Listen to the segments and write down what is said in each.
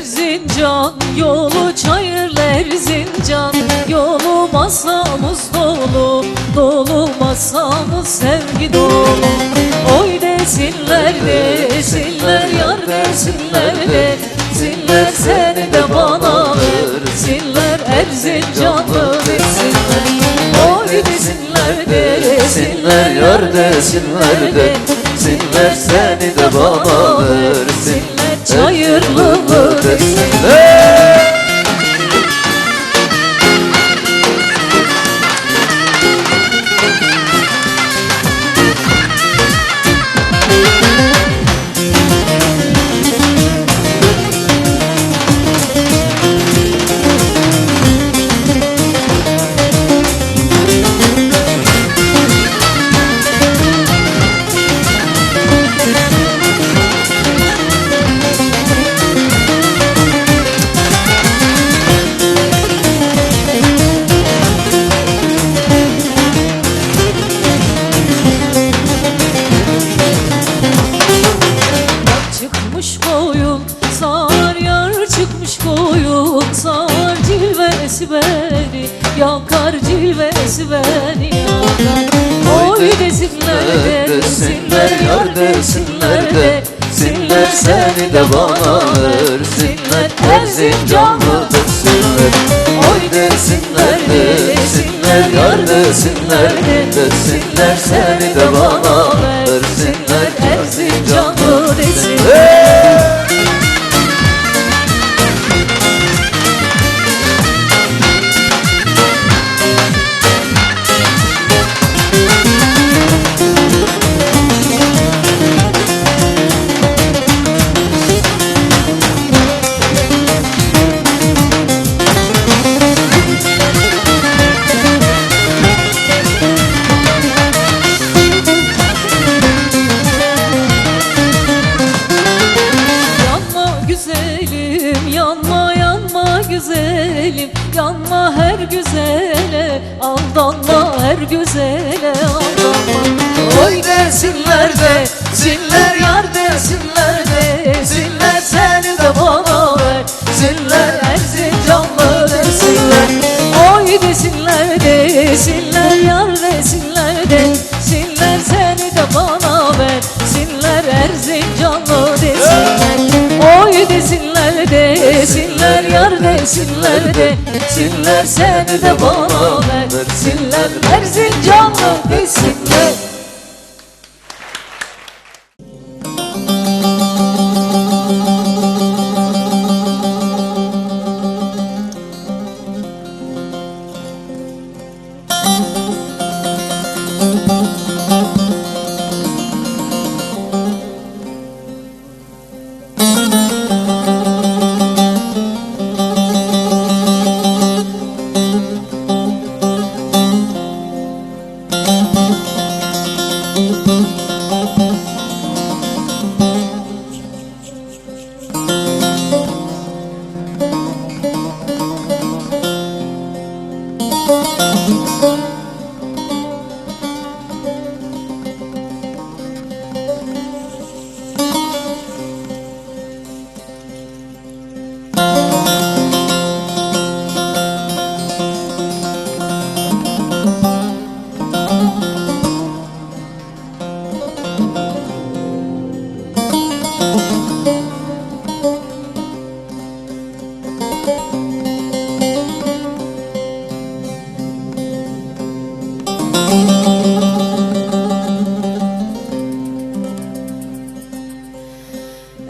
Zincan yolu, çayırlar zincan yolu, masamız dolu, dolu masamız sevgi dolu. Oy desinler desinler, yar desinler desinler, seni de bana versinler, Erzincanlı desinler. Oy desinler desinler, yar desinler desinler, seni de bana versinler, çayırlı desinler. Çıkmış koyun sağar, yar çıkmış koyun sağar, cilvesi beni yakar, cilvesi beni yakar. Oy desinler desinler, yar desinler desinler, seni de bana versinler, Erzincanlı desinler. Oy desinler desinler, yar desinler desinler, seni de bana versinler, Erzincanlı desinler. Güzelim yanma, her güzele aldanma, her güzele aldanma. Oy desinler desinler, yar desinler desinler, seni de bana versinler, Erzincanlı desinler. Oy desinler desinler, yar desinler desinler, seni de bana versinler, Erzincanlı desinler. Oy desinler desinler, yar desinler desinler, seni de bana versinler, Erzincanlı desinler.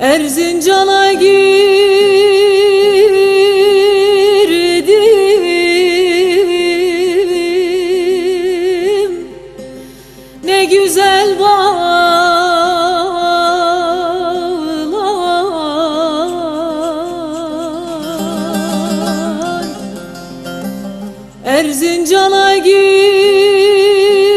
Erzincan'a girdim, ne güzel bağlar. Erzincan'a girdim,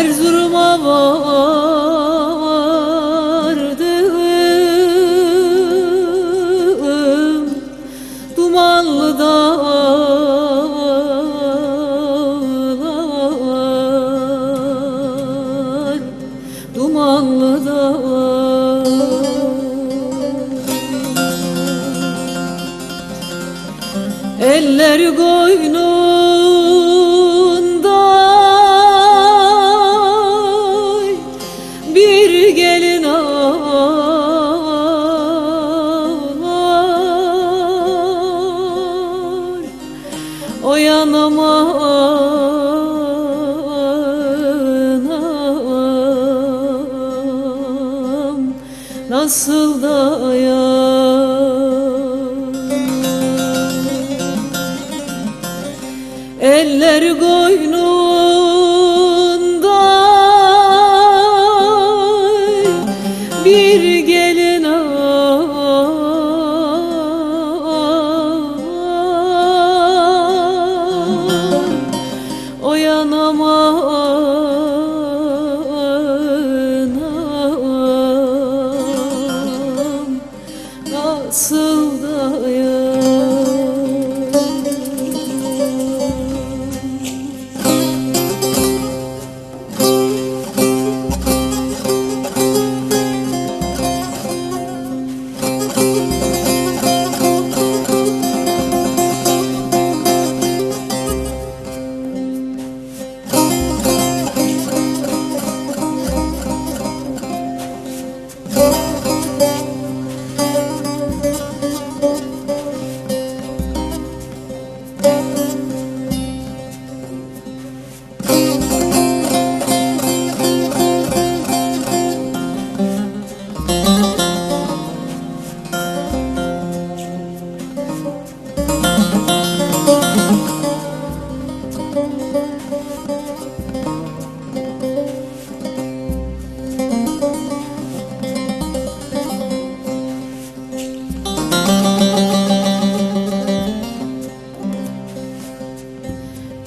Erzurum'a vardım, dumanlı dağlar, dumanlı dağlar. Eller koynunda bir gelin ağlar, o yanım anam nasıl dayan. Eller koynunda bir gelin ağlar, o yanam anam nasıl dayan.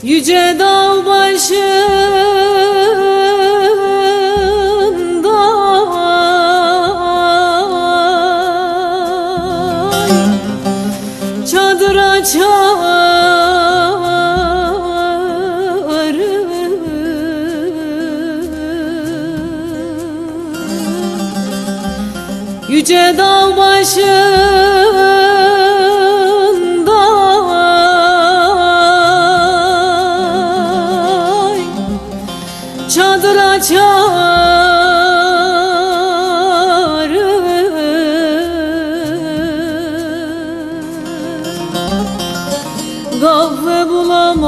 Yüce dağ başında çadır açarım, yüce dağ başında çadır açarım, kahve bulamazsam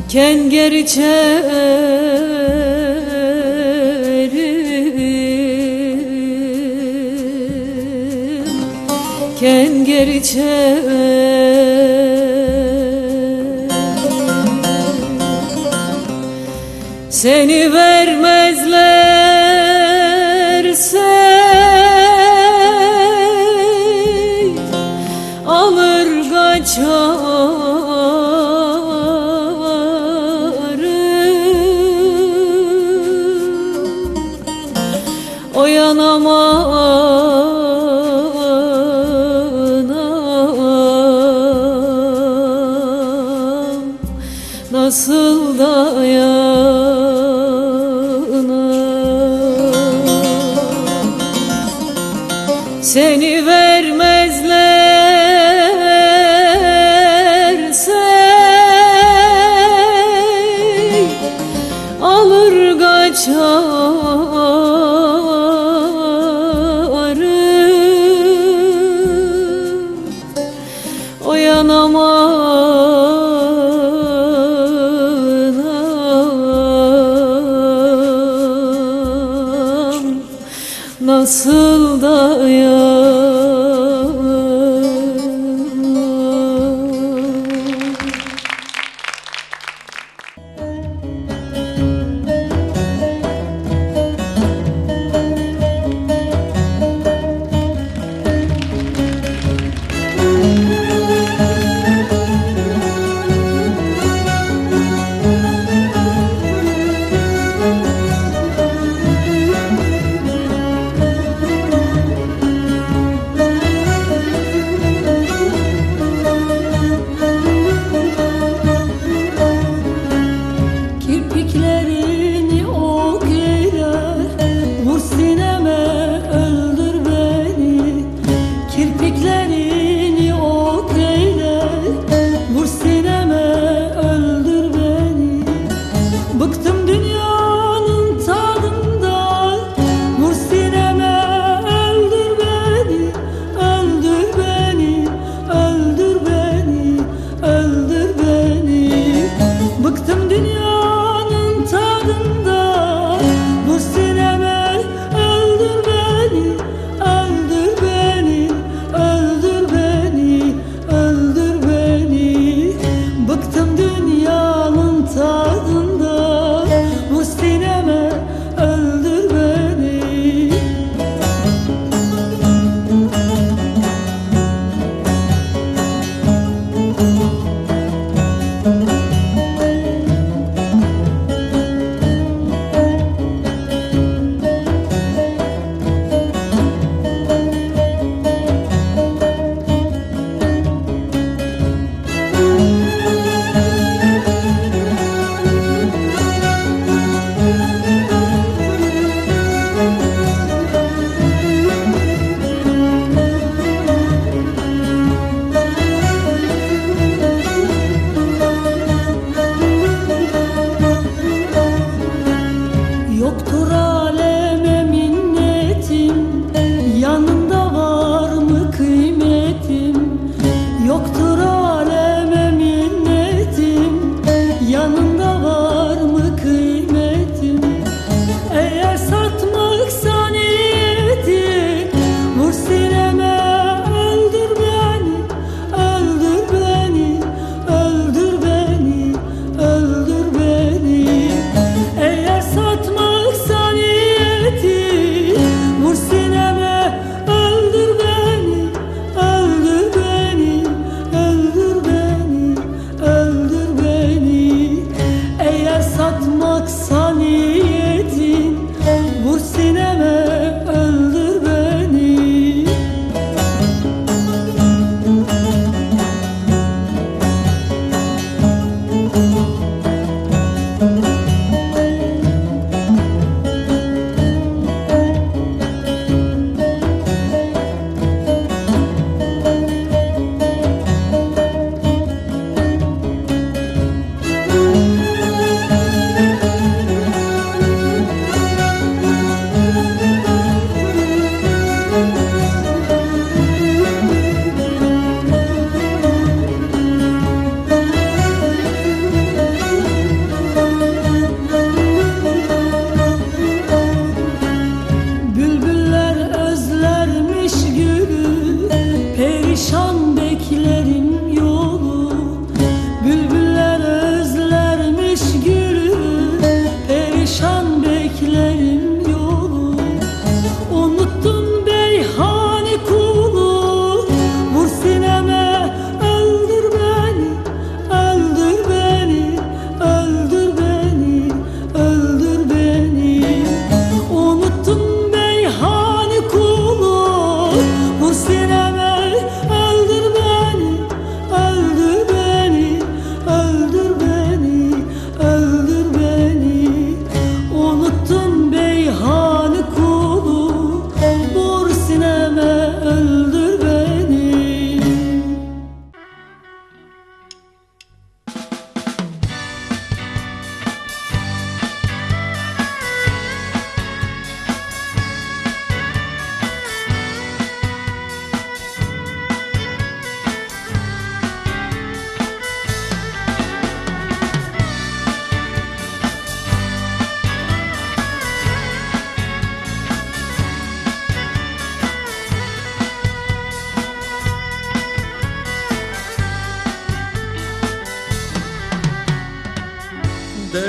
kenger içerim, kenger içerim. Seni vermezlerse alır kaçarım, o yanam anam nasıl dayan. Seni vermezlerse alır kaçarım, o yanam anam nasıl dayan.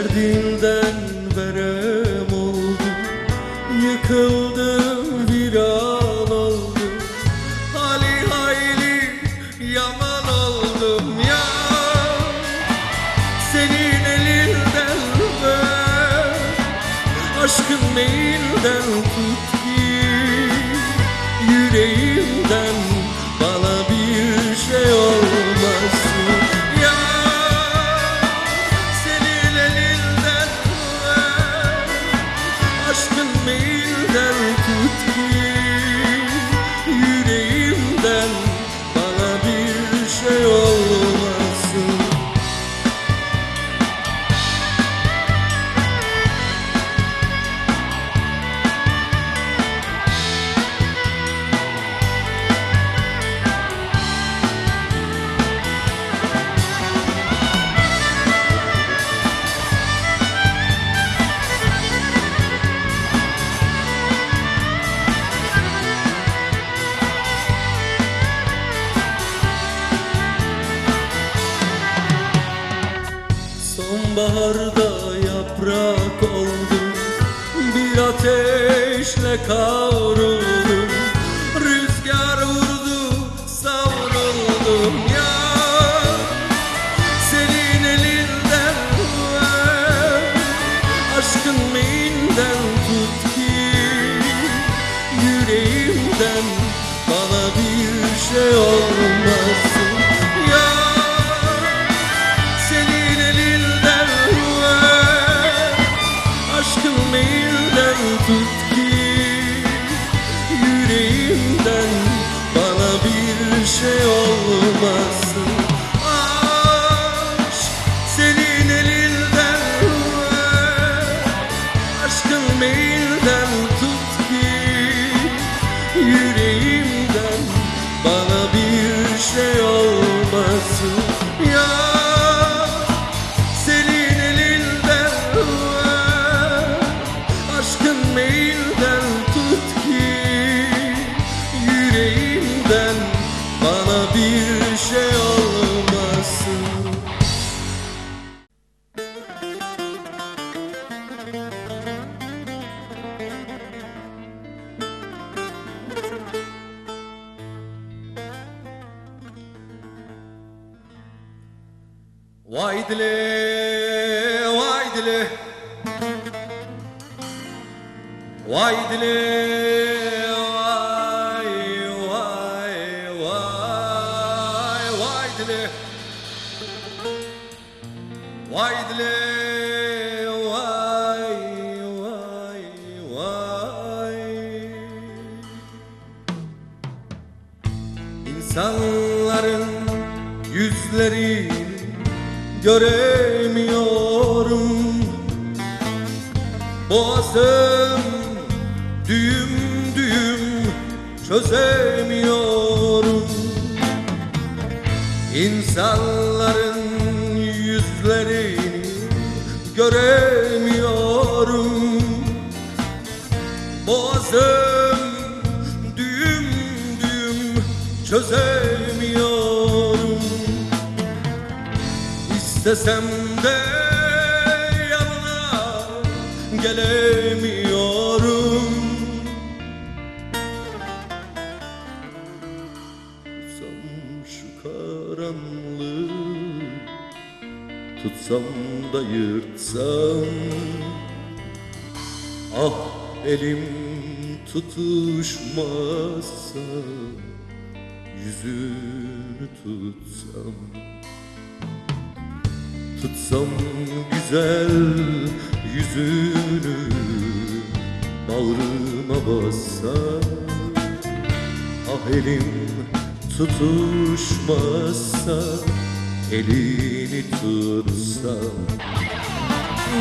Sevdiğinden verem oldu, yıkıldım viran oldum, hali hayli yaman oldum ya. Senin elinden ver, aşkın meyilden tut ki yüreğimden bana bir şey olmasın ya. Senin elinden ver, aşkın meyilden tut ki yüreğimden bana bir şey olmasın. Sonbaharda yaprak oldum, bir ateşle kavruldum, rüzgar vurdu savruldum ya. Senin elinden ver, aşkın meyinden tut ki yüreğimden bana bir şey olmasın ya. Senin elinden ver, aşkın meyilden tut ki yüreğimden bana bir şey olmasın. Aşk senin elinden ver, aşkın meyilden tut ki yüreğimden bana bir şey olmasın ya. Senin elinden ver, aşkın meyilden tut ki yüreğimden bana bir şey olmasın. Vay dile, vay dile, vay dile, vay, vay, vay, vay dile, vay dile, vay, vay, vay. İnsanların yüzleri göremiyorum, boğazım düğüm düğüm çözemiyorum. İnsanların yüzlerini göremiyorum, boğazım düğüm düğüm çözemiyorum. İstesem de yanına gelemiyorum. Tutsam şu karanlığı, tutsam da yırtsam, ah elim tutuşmazsa yüzünü tutsam. Tutsam güzel yüzünü, bağrıma bassam, ah elim tutuşmazsa elini tutsam.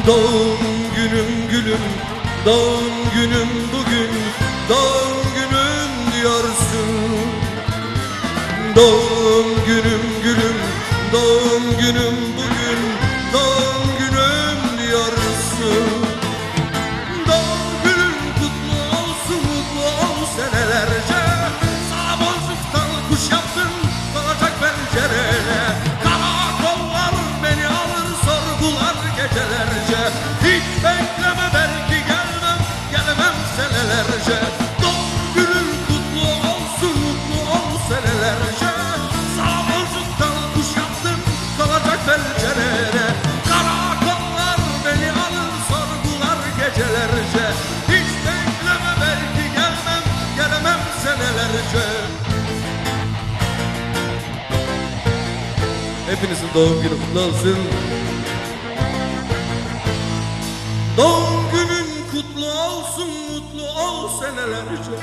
Doğum günüm gülüm, doğum günüm bugün, doğum günüm diyorsun. Doğum günüm gülüm, doğum günüm bugün, doğum günüm diyorsun. Doğum günün kutlu olsun, mutlu ol senelerce. Sana boncuktan kuş yaptım, kalacak pencerene. Karakollar beni alır, sorgular gecelerce. Hepinizin doğum günü kutlu olsun. Doğum günün kutlu olsun, mutlu ol senelerce.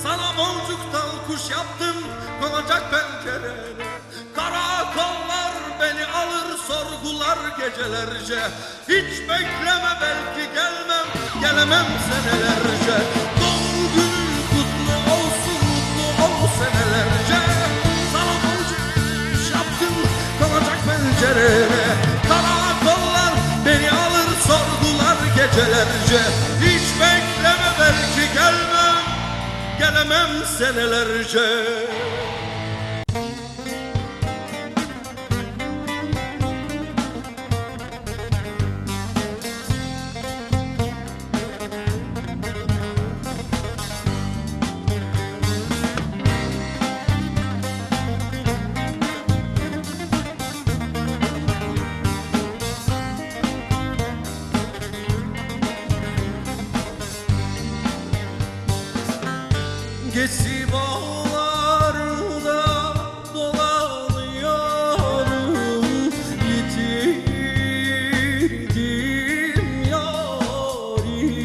Sana boncuktan kuş yaptım, konacak pencerene. Karakollar beni alır, sorgular gecelerce. Hiç bekleme, belki gelmem, gelemem senelerce. Doğum günün kutlu olsun, mutlu ol senelerce. Sana boncuktan kuş yaptım, konacak pencerene. Karakollar beni alır, sorgular gecelerce. Hiç bekleme, belki gelmem, gelemem senelerce. Geçi bağlarda dolanıyorum, yitirdim yarimi.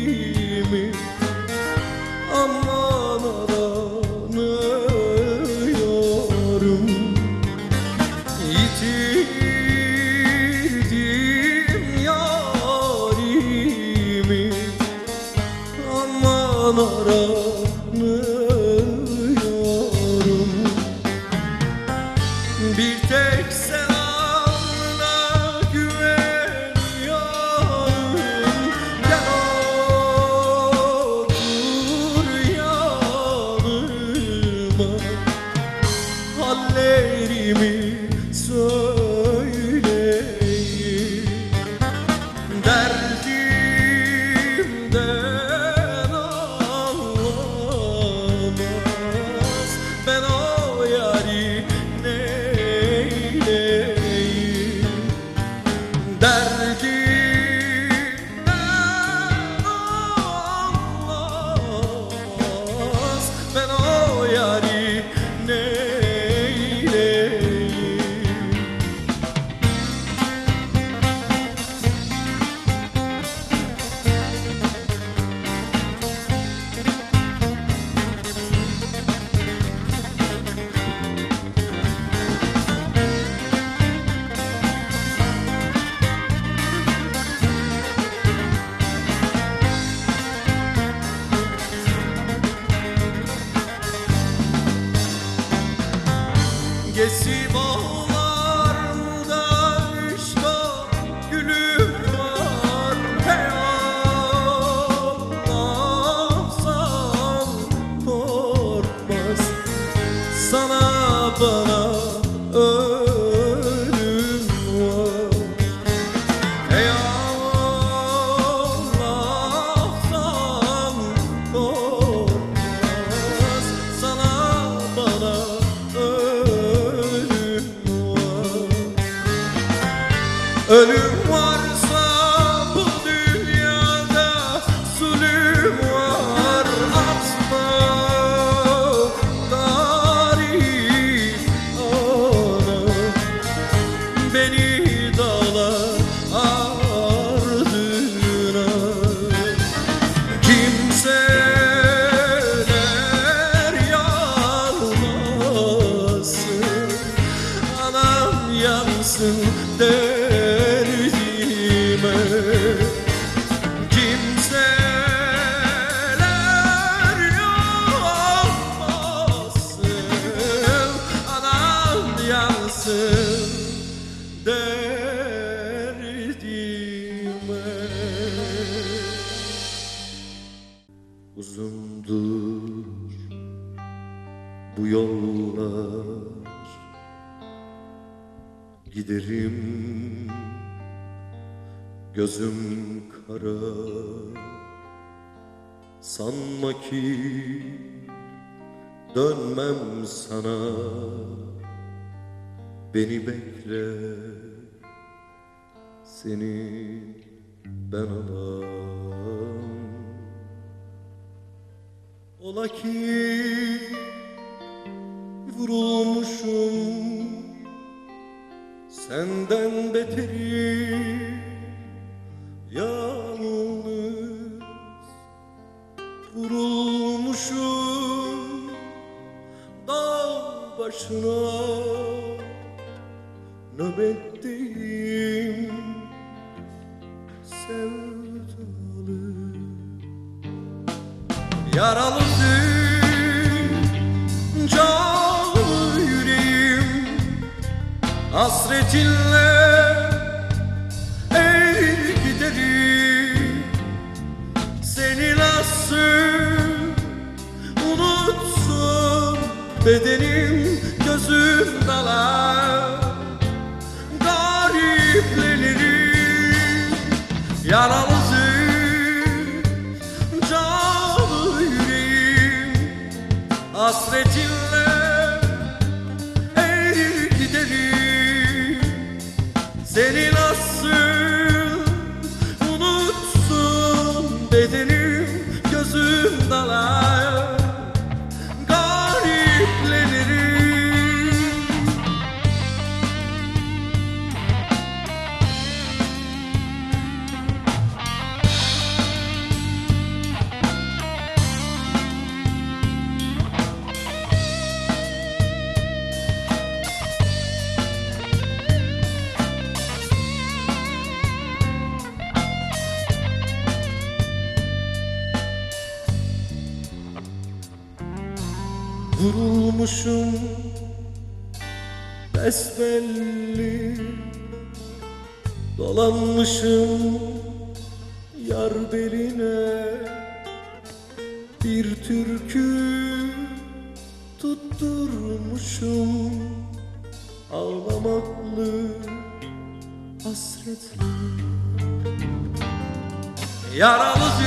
Aman aranıyorum, yitirdim yarimi. Aman aranıyorum. Bir tek selamına güveniyorum. Gel otur yanıma, hallerimi söyleyeyim. Derdimden anlamaz, ben o yari neyleyim. Derdimden anlamaz, ben o yari neyleyim. Gesi bağlarında işte gülüm var. Hey ağlasan korkmaz, sana bana ölüm var. Hey ağlasan korkmaz, sana bana ölüm varsa bu dünyada zulüm var. Atma garip ana, beni dağlar ardına. Kimseler yanmasın, anam yansın derdime. Kimseler yanmasın, anam yansın derdime. Uzundur bu yollar, giderim gözüm kara. Sanma ki dönmem sana, beni bekle, seni ben alam. Ola ki Vurulmuşum senden beteri, yalnız vurulmuşum dağ başına, nöbetteyim sevdalı. Yaralıdır canı yüreğim, hasretinle erir giderim. Seni nasıl unutsun, bedenim gözüm dalar, gariplenirim. Yaralıdır canı yüreğim, hasretinle erir giderim. Seni nasıl unutsun, bedenim gözüm dalar, gariplenirim. Vurulmuşum besbelli, dolanmışım yar beline. Bir türkü tutturmuşum ağlamaklı hasretle. Yaralıdır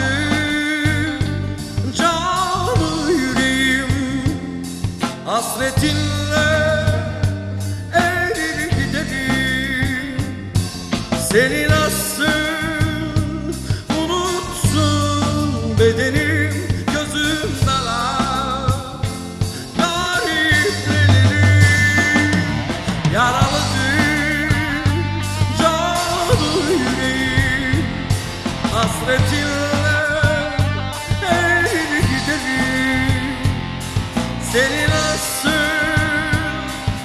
canı yüreğim, hasretinle erir giderim. Seni nasıl unutsun, bedenim gözüm dalar, gariplenirim. Yaralıdır canı yüreğim, hasretinle erir giderim. Seni nasıl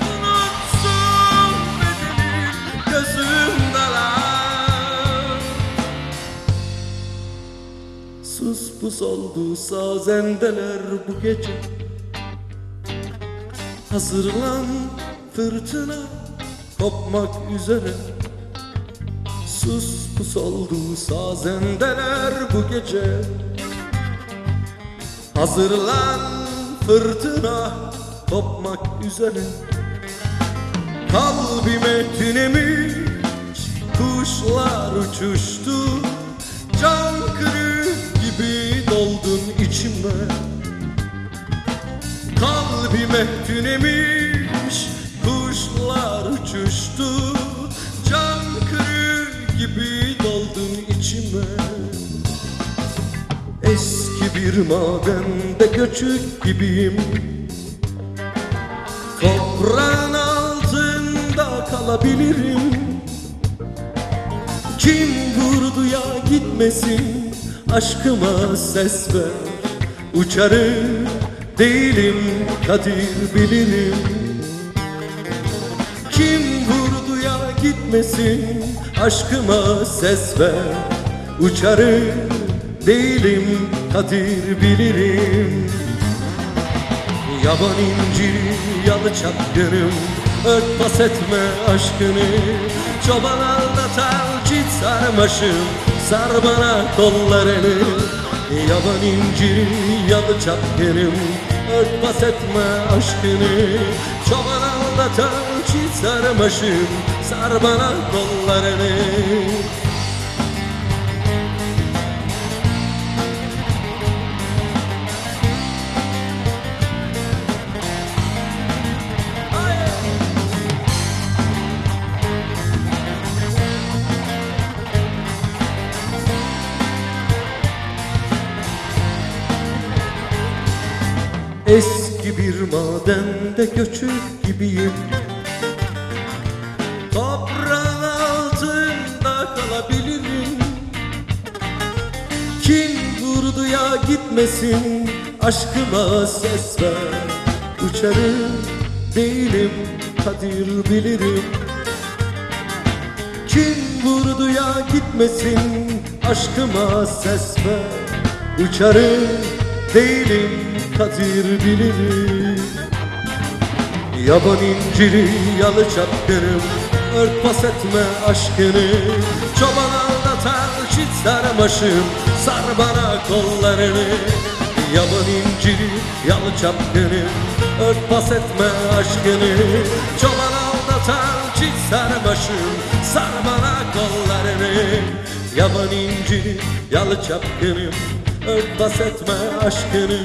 unutsun, bedenim gözüm dalar. Sus pus oldu sazendeler bu gece, hazırlan fırtına kopmak üzere. Sus pus oldu sazendeler bu gece, hazırlan fırtına kopmak üzere. Kalbime tünemiş kuşlar uçuştu, can kırık gibi doldun içime. Kalbime tünemiş kuşlar uçuştu, can kırık gibi doldun içime. Eski bir madende göçük gibiyim, toprağın altında kalabilirim. Kim vurdu ya gitmesin, aşkıma ses ver. Uçarım değilim, kadir bilirim. Kim vurdu ya gitmesin, aşkıma ses ver. Uçarım değilim, kadir bilirim. Yaban inciri yalı çapkınım, örtbas etme aşkını. Çoban aldatar çit sarmaşım, sar bana kollarını. Yaban inciri yalı çapkınım, örtbas etme aşkını. Çoban aldatar çit sarmaşım, sar bana kollarını. Eski ki bir madende göçük gibiyim. Toprağın altında kalabilirim. Kim vurdu ya gitmesin, aşkıma ses ver. Uçarım değilim, kadir bilirim. Kim vurdu ya gitmesin, aşkıma ses ver. Uçarım değilim, kadir bilirim. Yaban inciri, yalı çapkınım, örtbas etme aşkını. Çoban aldatan çit sarmaşım, sar bana kollarını. Yaban inciri, yalı çapkınım, örtbas etme aşkını. Çoban aldatan çit sarmaşım, sar bana kollarını. Yaban inciri, yalı çapkınım, örtbas etme aşkını.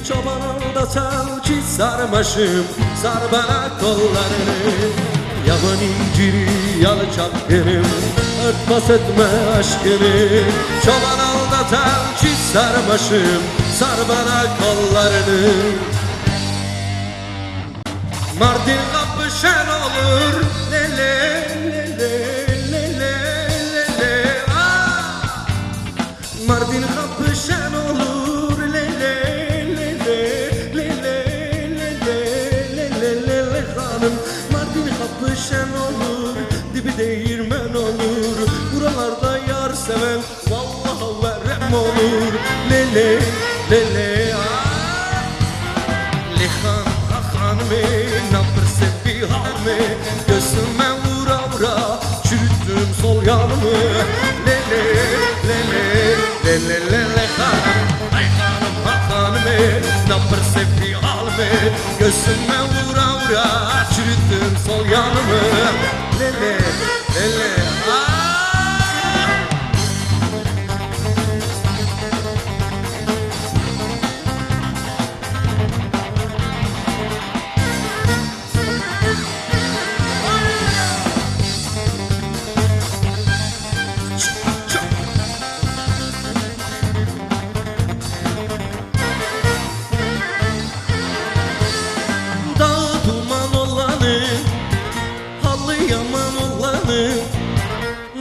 Çoban aldatan çit sarmaşım, sar bana kollarını. Yaban inciri, yalı çapkınım, örtbas etme aşkını. Çoban aldatan çit sarmaşım, sar bana kollarını. Mardin kapı şen olur, lele lele lele lele. Mardin kapı şen olur, lele lele lele lele lele lele hanım. Mardin kapı şen olur, dibi değirmen olur. Buralarda yar seven vallahi verem olur. Lele lele Lihan hanımı, napır sefi halımı. Gözüme vura vura çürüttüm sol yanımı. Lele lele lele lele hanım, ay hanım hanımı, napır sefi halımı. Gözüme vura vura çürüttüm sol yanımı. Lele lele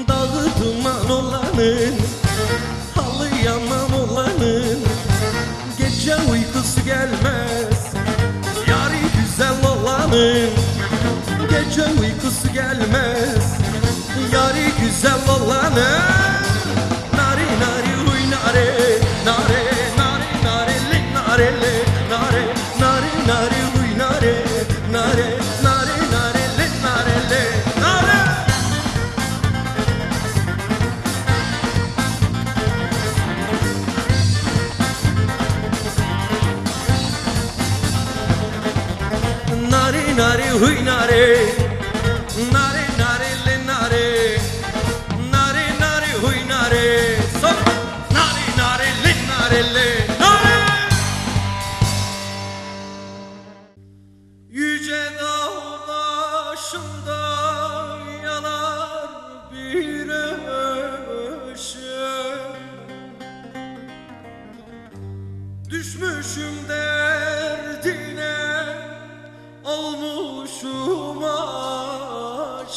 dağı duman olanın, halı yaman olanın. Gece uykusu gelmez, yari güzel olanın. Gece uykusu gelmez, yari güzel olanın. Nari nari huy nare, nare nare nare le nare le nare, nari nari huy nare, nare nare nare le nare le nare. Nare nare huy nare, nare nare le nare, nare nare huy nare. So nare nare le nare le nare. Yüce dağ başında yanar bir ışık. Düşmüşüm derdine, olmuşum aşık.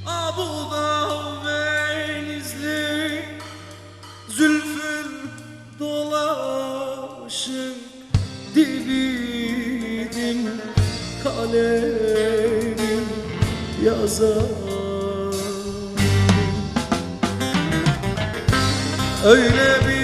Abu da benizli, zülfün dolaşın. Dibidim kalemim yazar. Öyle bir